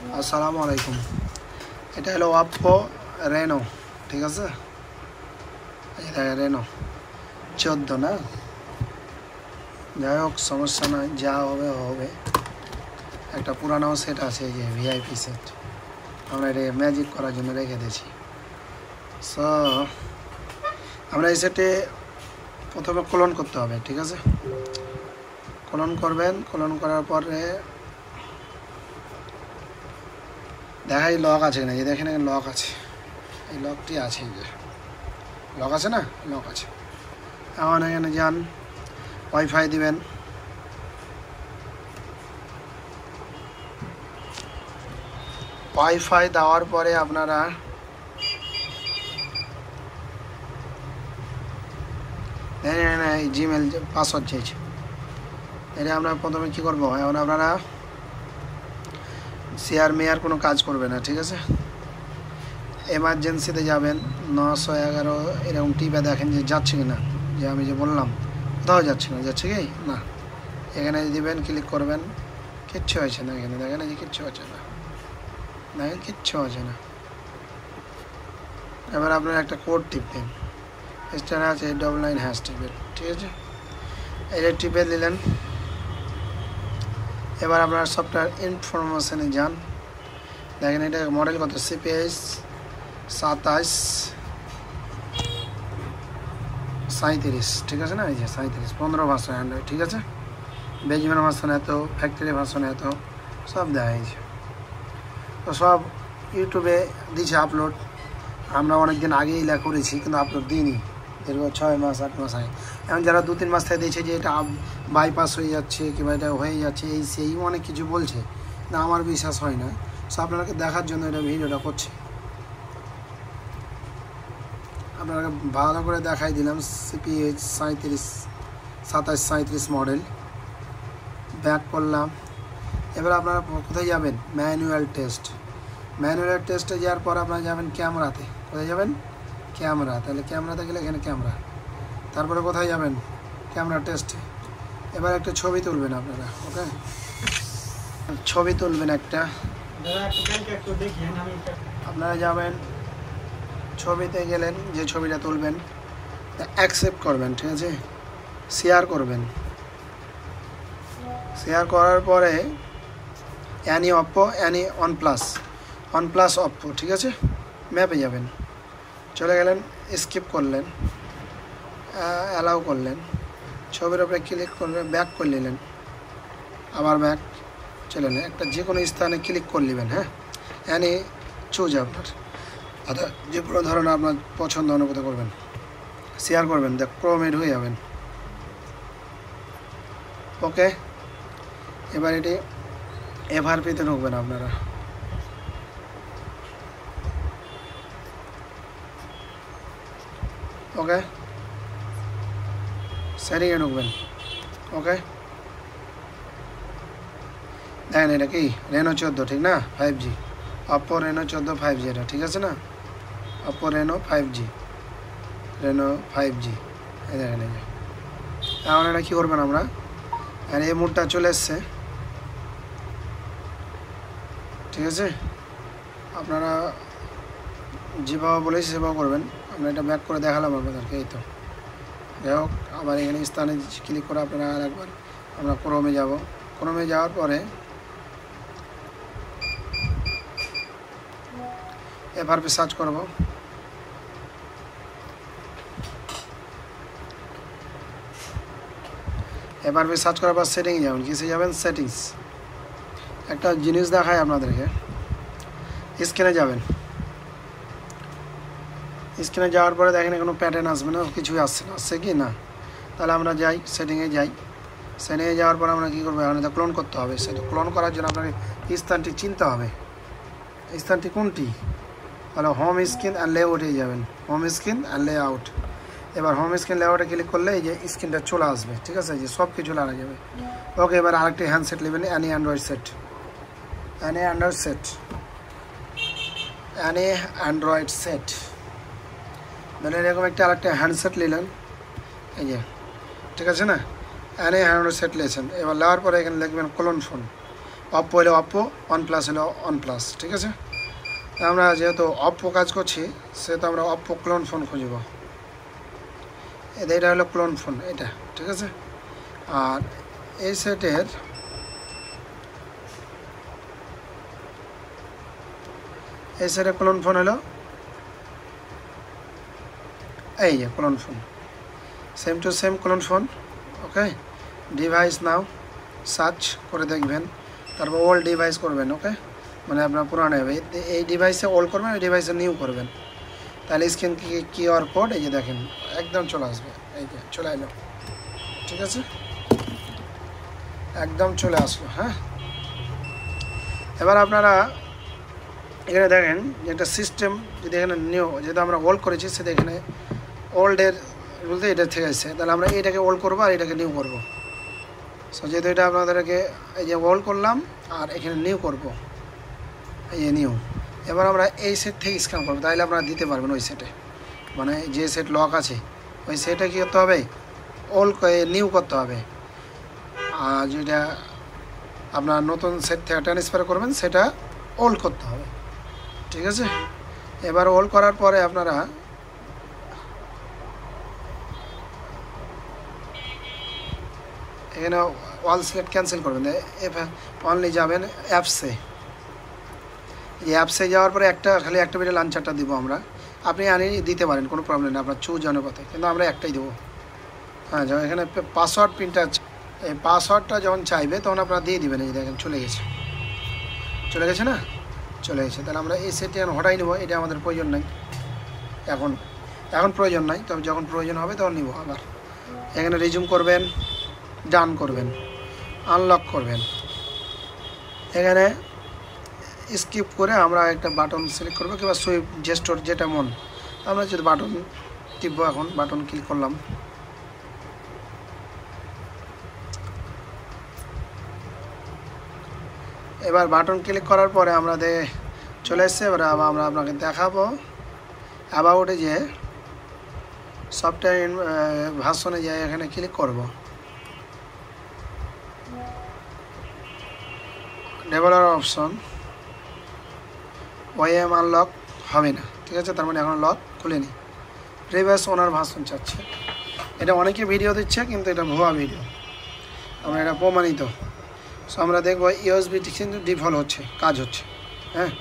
আসসালামু আলাইকুম। এটা হলো অপ্পো রেনো, ঠিক আছে? এটা রেনো 14 না, যাই হোক সমস্যা নয়, যা হবে হবে। একটা পুরানো সেট আছে, এই যে ভিআইপি সেট, আমরা এটা ম্যাজিক করার জন্য রেখে দিয়েছি। সো আমরা এই সেটে প্রথমে ক্লোন করতে হবে, ঠিক আছে? ক্লোন করবেন, ক্লোন করার পরে দেখাই লক আছে না, যে দেখেন লক আছে, এই লকটি আছে, এই যে লক আছে না, লক আছে। এখন এখানে যান, ওয়াইফাই দিবেন, ওয়াইফাই দেওয়ার পরে আপনারা এই জিমেল পাসওয়ার্ড চাইছে, এটা আমরা প্রথমে কী করবো, এখন আপনারা শেয়ার মেয়ার কোনো কাজ করবে না, ঠিক আছে? এমার্জেন্সিতে যাবেন, 911 এরকম টিপে দেখেন যে যাচ্ছে কি না, যে আমি যে বললাম কোথাও যাচ্ছে না, যাচ্ছে কি না, এখানে দিবেন, ক্লিক করবেন, কিচ্ছু হয়েছে না, এখানে দেখেন যে কিচ্ছু হচ্ছে না, দেখেন কিচ্ছু হচ্ছে না। এবার আপনারা একটা কোড টিপবেন, স্টার আছে 99# টিপবেন, ঠিক আছে? এটা টিপে দিলেন। এবার আপনারা সফটওয়্যার ইনফরমেশনে যান, দেখেন এটা মডেল কত, CPS 2737, ঠিক আছে না? এই যে 37, 15 ভার্সন অ্যান্ড্রয়েড, ঠিক আছে? বেজম্যান ভার্সন এত, ফ্যাক্টরি ভার্সন এত, সব দেওয়া হয়েছে। তো সব ইউটিউবে দিয়েছে আপলোড, আমরা অনেক দিন আগেই করেছি, কিন্তু আপলোড দিইনি, দীর্ঘ 6 মাস 8 মাস আগে। এখন যারা 2-3 মাস থেকে দিয়েছে যে এটা বাইপাস হয়ে যাচ্ছে কিংবা এটা হয়ে যাচ্ছে, এই সেই অনেক কিছু বলছে, না আমার বিশ্বাস হয় না। সো আপনাকে দেখার জন্য এটা ভিডিওটা করছি, আপনাকে ভালো করে দেখাই দিলাম। CPH 2737 মডেল, ব্যাক করলাম। এবার আপনারা কোথায় যাবেন, ম্যানুয়াল টেস্ট। ম্যানুয়াল টেস্টে যাওয়ার পর আপনারা যাবেন ক্যামেরাতে, কোথায় যাবেন, ক্যামেরা, তাহলে ক্যামেরাতে গেলে এখানে ক্যামেরা, তারপরে কোথায় যাবেন, ক্যামেরা টেস্টে। এবার একটা ছবি তুলবেন আপনারা, ওকে? ছবি তুলবেন একটা, আপনারা যাবেন ছবিতে গেলেন, যে ছবিটা তুলবেন অ্যাকসেপ্ট করবেন, ঠিক আছে? শেয়ার করবেন, শেয়ার করার পরে any Oppo, any OnePlus Oppo, ঠিক আছে? ম্যাপে যাবেন, চলে গেলেন, স্কিপ করলেন, অ্যালাউ করলেন, ছবির ওপরে ক্লিক করলেন, ব্যাক করে নিলেন, আবার ব্যাক চলে নেন, একটা যে কোনো স্থানে ক্লিক করে নেবেন, হ্যাঁ? অ্যানি চুজ আপনার, অর্থাৎ যে কোনো ধরনের আপনার পছন্দ অনুভূত করবেন, শেয়ার করবেন, দেখ প্রমেড হয়ে যাবেন, ওকে? এবার এটি FRP-তে ঢুকবেন আপনারা, ওকে? সেটিংয়ে ঢুকবেন, ওকে? দেখেন এটা কি রেনো 14, ঠিক না? 5G, অপ্পো রেনো 14 5G, এটা ঠিক আছে না? Oppo Reno 5G, Reno 5G, এই দেখেন। এই যে এখন এটা কী করবেন আমরা, আর এই মুডটা চলে এসছে, ঠিক আছে? আপনারা যেভাবে বলেছি সেভাবে করবেন। আমরা এটা ব্যাক করে দেখালাম আপনাদেরকে, এই তো। যাই হোক, আবার এখানে স্থানে ক্লিক করে আপনারা আর একবার আমরা ক্রোমে যাব। ক্রোমে যাওয়ার পরে FRP সার্চ করব, FRP সার্চ করার পর সেটিংয়ে যাবেন, কিসে যাবেন, সেটিংস। একটা জিনিস দেখায় আপনাদেরকে, স্ক্রিনে যাবেন, স্ক্রিনে যাওয়ার পরে দেখেন কোনো প্যাটার্ন আসবে না, কিছুই আসছে না, আসছে কি না? তাহলে আমরা যাই, সেটিংয়ে যাই। সেটিংয়ে যাওয়ার পর আমরা কী করবো, এখন এটা ক্লোন করতে হবে। সেটা ক্লোন করার জন্য আপনাকে স্থানটি চিনতে হবে, স্থানটি কোনটি, তাহলে হোম স্ক্রিন অ্যান্ড লেআউটে যাবেন, হোম স্ক্রিন অ্যান্ড লেআউট। এবার হোম স্ক্রিন লেআউটে ক্লিক করলে এই যে স্ক্রিনটা চলে আসবে, ঠিক আছে? যে সব কিছু লাগা যাবে, ওকে? এবার আরেকটি হ্যান্ডসেট নেবেন, any android set, any android set, any android set, মানে এরকম একটা আরেকটা হ্যান্ডসেট নিলেন, এই যে, ঠিক আছে না? অ্যানি অ্যান্ড্রয়েড সেট নিয়েছেন। এবার নেওয়ার পরে এখানে লিখবেন ক্লোন ফোন, অপ্পো হলে অপ্পো, OnePlus হলে OnePlus, ঠিক আছে। আমরা যেহেতু অপ্পো কাজ করছি সেহেতু আমরা অপ্পো ক্লোন ফোন খুঁজব। এটা হলো ক্লোন ফোন, এটা ঠিক আছে। আর এই সেটের ক্লোন ফোন হলো এই যে clone phone, same to same clone phone. Okay, device now search করে দেখবেন, তারপর ওল্ড ডিভাইস করবেন। ওকে, মানে আপনার পুরানো হবে, এই ডিভাইসে ওল্ড করবেন, এই ডিভাইসে নিউ করবেন, তাহলে স্ক্রিন কিউআর কোড এই যে দেখেন একদম চলে আসবে, এই যে চলে এলো, ঠিক আছে, একদম চলে আসলো। হ্যাঁ, এবার আপনারা এখানে দেখেন যে একটা সিস্টেম, যদি এখানে নিউ, যেহেতু আমরা ওল্ড করেছি সেটা এখানে ওল্ডের বলতে এটা থেকে আসছে, তাহলে আমরা এটাকে ওল্ড করবো আর এটাকে নিউ করবো। সো যেহেতু এটা আপনাদেরকে এই যে ওল্ড করলাম আর এখানে নিউ করব, এই যে নিউ। এবার আমরা এই সেট থেকে স্ক্যান করবো, তাহলে আপনারা দিতে পারবেন ওই সেটে, মানে যে সেট লক আছে ওই সেটে কী করতে হবে, ওল্ড নিউ করতে হবে। আর যেটা আপনার নতুন সেট থেকে ট্রান্সফার করবেন সেটা ওল্ড করতে হবে, ঠিক আছে। এবার ওল্ড করার পরে আপনারা এখানে ওয়াল সিলেক্ট ক্যান্সেল করবেন, অনলি যাবেন অ্যাপসে। এই অ্যাপসে যাওয়ার পরে খালি একটা ভিডিও লাঞ্চারটা দিব আমরা, আপনি দিতে পারেন, কোনো প্রবলেম নেই, আপনার চুজ অনুপাতে, কিন্তু আমরা একটাই দেবো। হ্যাঁ, যখন এখানে পাসওয়ার্ড প্রিন্টার, এই পাসওয়ার্ডটা যখন চাইবে তখন আপনারা দিয়ে দেবেন। এই দেখেন চলে গেছে না, চলে গেছে। তাহলে আমরা এই সেটটি এখন হটাই নেব, এটা আমাদের প্রয়োজন নাই এখন প্রয়োজন নাই, তবে যখন প্রয়োজন হবে তখন নিব। আবার এখানে রিজুম করবেন, ডান করবেন, আনলক করবেন, এখানে স্কিপ করে আমরা একটা বাটন সিলেক্ট করবো কিংবা সুইপ জেস্টর, যেটা মন। আমরা যদি বাটন টিপবো, এখন বাটন ক্লিক করলাম, এবার বাটন ক্লিক করার পরে আমাদের চলে এসছে। এবার আমরা আপনাকে দেখাবো অ্যাবাউটে যে সফটওয়্যার ভার্সনে যে এখানে ক্লিক করব, ডেভেলপার অপশন, ওএম আনলক হবে না, ঠিক আছে, তার মানে এখন লক খুলেনি। প্রিভিয়াস ওনার ভার্সন চাচ্ছে, এটা অনেকে ভিডিও দিচ্ছে কিন্তু এটা ভুয়া ভিডিও, আমরা এটা প্রমাণিত। সো আমরা দেখবো ইউএসবিটি কিন্তু ডিফল্ট হচ্ছে, কাজ হচ্ছে। হ্যাঁ,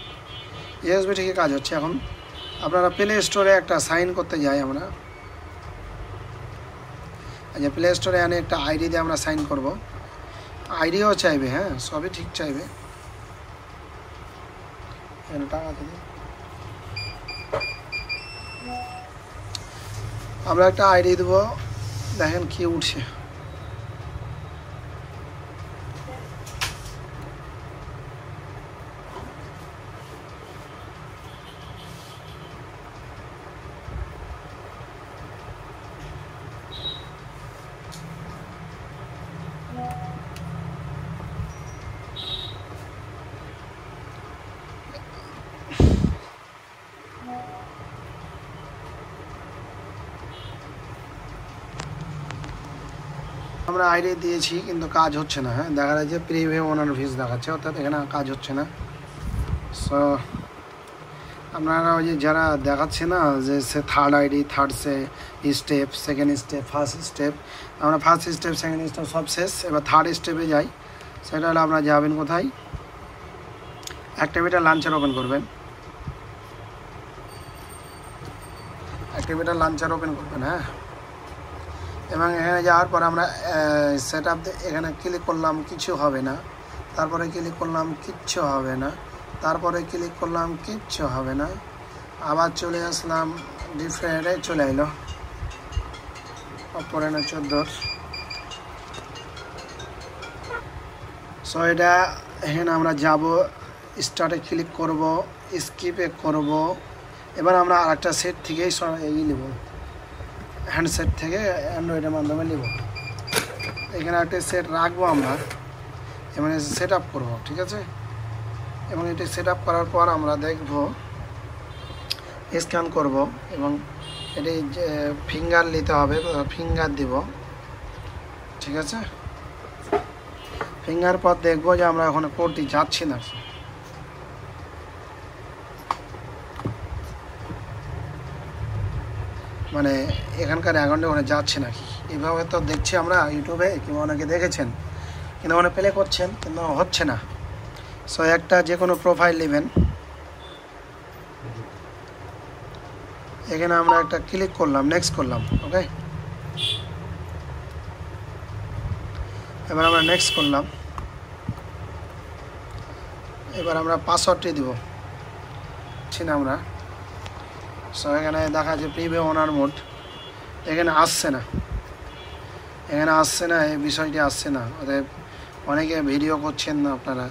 ইউএসবি থেকে কাজ হচ্ছে। এখন আপনারা প্লে স্টোরে একটা সাইন করতে যাই আমরা, আচ্ছা প্লে স্টোরে আনে একটা আইডি দিয়ে আমরা সাইন করব, আইডিও চাইবে, হ্যাঁ সবই ঠিক চাইবে। এখানে টাকা দিই, আমরা একটা আইডি দেবো, দেখেন কি উঠছে। আমরা আইডি দিয়েছি কিন্তু কাজ হচ্ছে না। হ্যাঁ, দেখা যাচ্ছে প্রিভিউ ওনার ভিজ দেখাচ্ছে, অর্থাৎ এখানে কাজ হচ্ছে না। সো আপনারা ওই যে যারা দেখাচ্ছে না যে সে third ID, third step, second step, first step, আমরা ফার্স্ট স্টেপ, সেকেন্ড স্টেপ সব শেষ। এবার থার্ড স্টেপে যাই, সেটা হলো আপনারা যাবেন কোথায়, অ্যাক্টিভিটার লাঞ্চার ওপেন করবেন, অ্যাক্টিভিটার লাঞ্চার ওপেন করবেন। হ্যাঁ, এবং এখানে যাওয়ার পর আমরা সেট আপ এখানে ক্লিক করলাম, কিছু হবে না, তারপরে ক্লিক করলাম, কিচ্ছু হবে না, তারপরে ক্লিক করলাম, কিচ্ছু হবে না, আবার চলে আসলাম ডিফারেন্টে, চলে এলো অপরে না 14। সো এটা এখানে আমরা যাব, স্টার্টে ক্লিক করব, স্কিপে করব। এবার আমরা আরেকটা সেট থেকেই নেব, হ্যান্ডসেট থেকে অ্যান্ড্রয়েডের মাধ্যমে নেব। এখানে একটা সেট রাখবো আমরা, এবং সেট আপ করবো, ঠিক আছে। এবং এটি সেট আপ করার পর আমরা দেখব, স্ক্যান করব, এবং এটি ফিঙ্গার নিতে হবে, ফিঙ্গার দিব, ঠিক আছে। ফিঙ্গার পর দেখবো যে আমরা ওখানে কোডটি যাচ্ছি না, মানে এখানকার অ্যাকাউন্টে ওখানে যাচ্ছে নাকি। এইভাবে তো দেখছি আমরা ইউটিউবে, কিংবা অনেকে দেখেছেন কিন্তু ওখানে প্লে করছেন কিন্তু হচ্ছে না। সো একটা যে কোনো প্রোফাইল নেবেন, এখানে আমরা একটা ক্লিক করলাম, নেক্সট করলাম। ওকে, এবার আমরা নেক্সট করলাম। এবার আমরা পাসওয়ার্ডটি দিব, না আমরা। সো এখানে দেখা যাচ্ছে প্রিভিউ ওনার মোড, এখানে আসছে না, এই বিষয়টি আসছে না। অতএব অনেকে ভিডিও করছেন না, আপনারা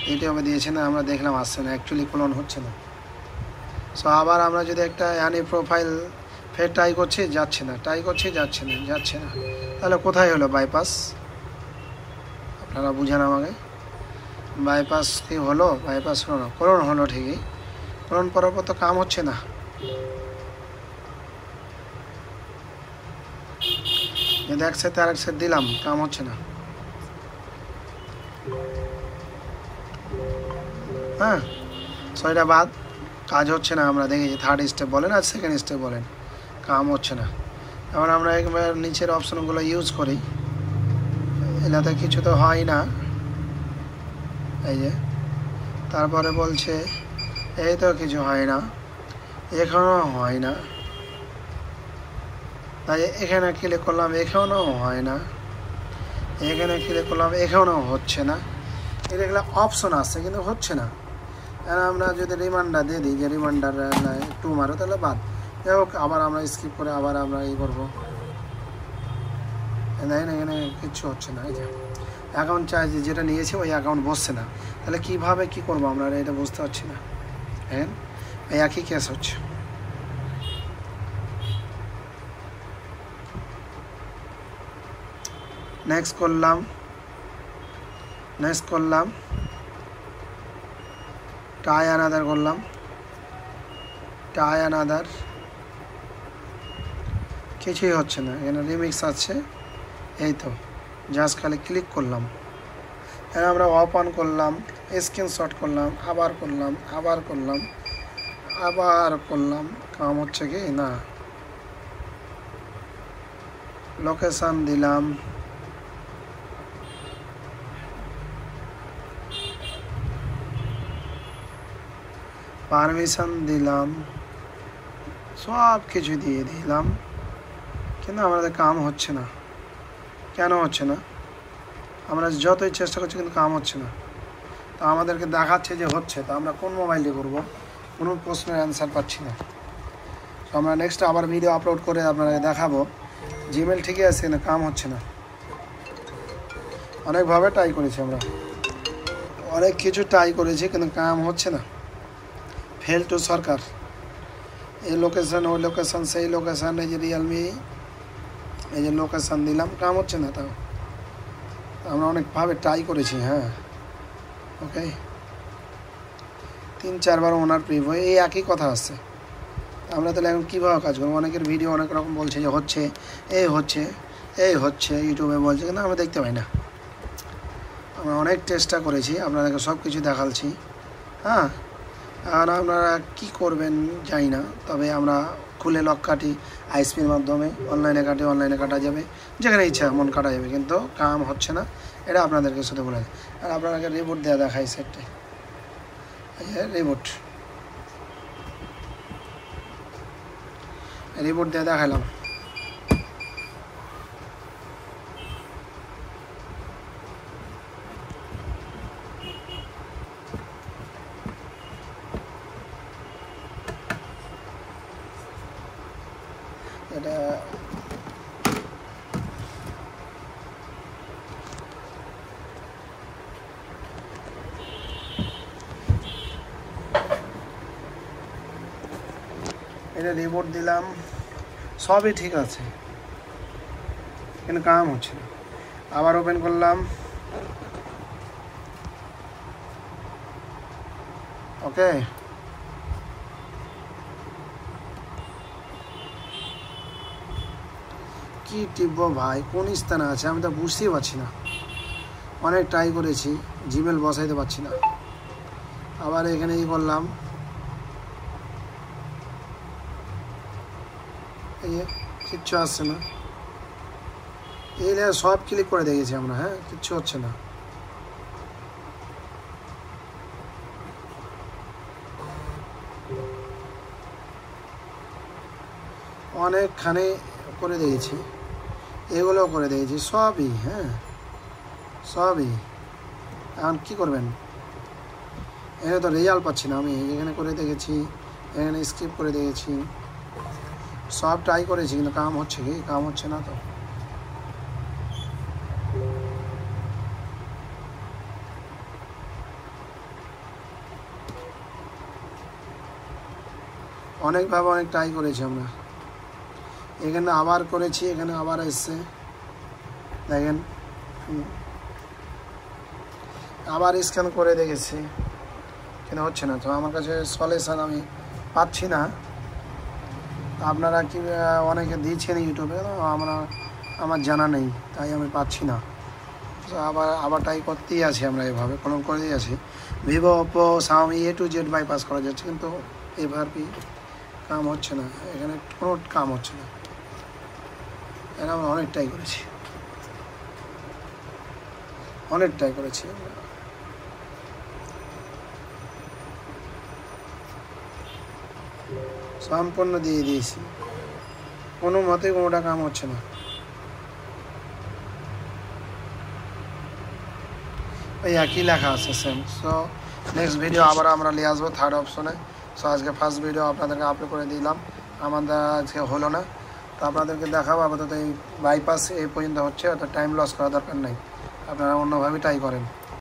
ইউটিউবে দিয়েছেন না, আমরা দেখলাম আসছে না, অ্যাকচুয়ালি ক্লোন হচ্ছে না। সো আবার আমরা যদি একটা প্রোফাইল ফের ট্রাই করছি, যাচ্ছে না, তাহলে কোথায় হলো বাইপাস? আপনারা বুঝেন আমাকে, বাইপাস কি হলো? বাইপাস হলো না, ক্লোন হলো ঠিকই, ক্লোন করার পর তো কাম হচ্ছে না। যদি একসাথে আরেক সেট দিলাম, কাম হচ্ছে না। হ্যাঁ, ছয়টা বাদ কাজ হচ্ছে না। আমরা দেখেছি থার্ড স্টেপ বলেন আর সেকেন্ড স্টেপ বলেন, কাম হচ্ছে না। এবার আমরা একবার নিচের অপশনগুলো ইউজ করি, এটাতে কিছু তো হয় না। এই যে তারপরে বলছে এই তো কিছু হয় না, এখনও হয় না। তাই এখানে ক্লিক করলাম, এখনও হয় না। এখানে ক্লিক করলাম, এখনও হচ্ছে না। এগুলো অপশন আসছে কিন্তু হচ্ছে না। আর আমরা যদি রিমাইন্ডার দিয়ে দিই যে রিমাইন্ডার 2 মারো, তাহলে বাদ। যাই হোক, আবার আমরা স্কিপ করে আবার আমরা এই করবো। দেখেন এখানে কিচ্ছু হচ্ছে না। এই যে অ্যাকাউন্ট চার্জ যেটা নিয়েছি ওই অ্যাকাউন্ট বসছে না। তাহলে কীভাবে কী করবো আমরা, এটা বুঝতে পারছি না। হ্যাঁ, এই একই কেস হচ্ছে। নেক্সট করলাম, টাই আনাদার করলাম, কিছুই হচ্ছে না। এখানে রিমিক্স আছে, এই তো জাস্ট খালি ক্লিক করলাম। এখানে আমরা ওপেন করলাম, স্ক্রিনশট করলাম, আবার করলাম, কাম হচ্ছে কি না। লোকেশান দিলাম, পারমিশন দিলাম, সব কিছু দিয়ে দিলাম, কিন্তু আমাদের কাম হচ্ছে না। কেন হচ্ছে না? আমরা যতই চেষ্টা করছি কিন্তু কাম হচ্ছে না। তো আমাদেরকে দেখাচ্ছে যে হচ্ছে, তো আমরা কোন মোবাইলে করব? কোনো প্রশ্নের অ্যান্সার পাচ্ছি না। তো আমরা নেক্সট আবার ভিডিও আপলোড করে আপনাকে দেখাবো। জিমেল ঠিকই আছে কিন্তু কাম হচ্ছে না। অনেকভাবে ট্রাই করেছি আমরা, অনেক কিছু ট্রাই করেছি কিন্তু কাম হচ্ছে না। ফেল টু সরকার, এই লোকেশান, ওই লোকেশান, সেই লোকেশান, এই যে রিয়েলমি, এই যে লোকেশান দিলাম, কাম হচ্ছে না। তাও আমরা অনেকভাবে ট্রাই করেছি। হ্যাঁ, ওকে, 3-4 বার ওনার প্রিভিউ, এই একই কথা আসছে। আমরা তাহলে এখন কীভাবে কাজ করবো? অনেকের ভিডিও অনেক রকম বলছে যে হচ্ছে, ইউটিউবে বলছে, কিন্তু আমরা দেখতে পাই না। আমরা অনেক চেষ্টা করেছি, আপনাদেরকে সব কিছু দেখাচ্ছি। হ্যাঁ, আর আপনারা কী করবেন জানি না, তবে আমরা খুলে লক কাটি, আইএসপির মাধ্যমে অনলাইনে কাটা যাবে, যেখানে ইচ্ছা মন কাটা যাবে, কিন্তু কাম হচ্ছে না। এটা আপনাদেরকে শুধু বলে, আর আপনাকে রিবুট দেওয়া দেখাই সেটটি, রিবুট দিয়ে দেখালাম। এটা রিপোর্ট দিলাম, সবই ঠিক আছে কিন্তু কাম হচ্ছে না। আবার ওপেন করলাম, ওকে, কি টিপবো ভাই, কোন স্থানে আছে আমি তো বুঝতেই পারছি না। অনেক ট্রাই করেছি, জিমেল বসাইতে পারছি না। আবার এখানে ই করলাম, এই কিচ্ছু আসছে না। এই সব ক্লিক করে দেখেছি আমরা, হ্যাঁ কিচ্ছু হচ্ছে না। অনেকখানে করে দিয়েছি, এগুলোও করে দিয়েছি, সবই, হ্যাঁ সবই। এখন কী করবেন, এখানে তো রেজাল্ট পাচ্ছি না আমি। এখানে করে দেখেছি, এখানে স্কিপ করে দেখেছি, সব ট্রাই করেছি, কিন্তু কাম হচ্ছে কি? কাম হচ্ছে না তো। অনেকভাবে অনেক ট্রাই করেছি আমরা। এখানে আবার করেছি, এখানে আবার এসছে, দেখেন আবার স্ক্যান করে দেখেছি, কিন্তু হচ্ছে না। তো আমার কাছে সলিউশন আমি পাচ্ছি না। আপনারা কি অনেকে দিয়েছেন ইউটিউবে, আমার জানা নেই, তাই আমি পাচ্ছি না। তো আবার ট্রাই করতেই আছি আমরা, এভাবে কোনো করেই আছি। Vivo, Oppo, Xiaomi A to Z bypass করা যাচ্ছে, কিন্তু এভাবে কাম হচ্ছে না, এখানে কোনো কাম হচ্ছে না। এখানে আমরা অনেক ট্রাই করেছি, অনেক ট্রাই করেছি। সম্পূর্ণ দিয়ে দিয়েছি, কোনো মতে কোনোটা কাম হচ্ছে না। ওই একই লেখা আছে সেম। সো নেক্সট ভিডিও আবার আমরা নিয়ে আসবো থার্ড অপশনে। সো আজকে ফার্স্ট ভিডিও আপনাদেরকে আপলোড করে দিলাম, আমাদের আজকে হলো না, তো আপনাদেরকে দেখাবো। আপাতত এই বাইপাস এই পর্যন্ত হচ্ছে, অত টাইম লস করা দরকার নেই, আপনারা অন্যভাবে ট্রাই করেন।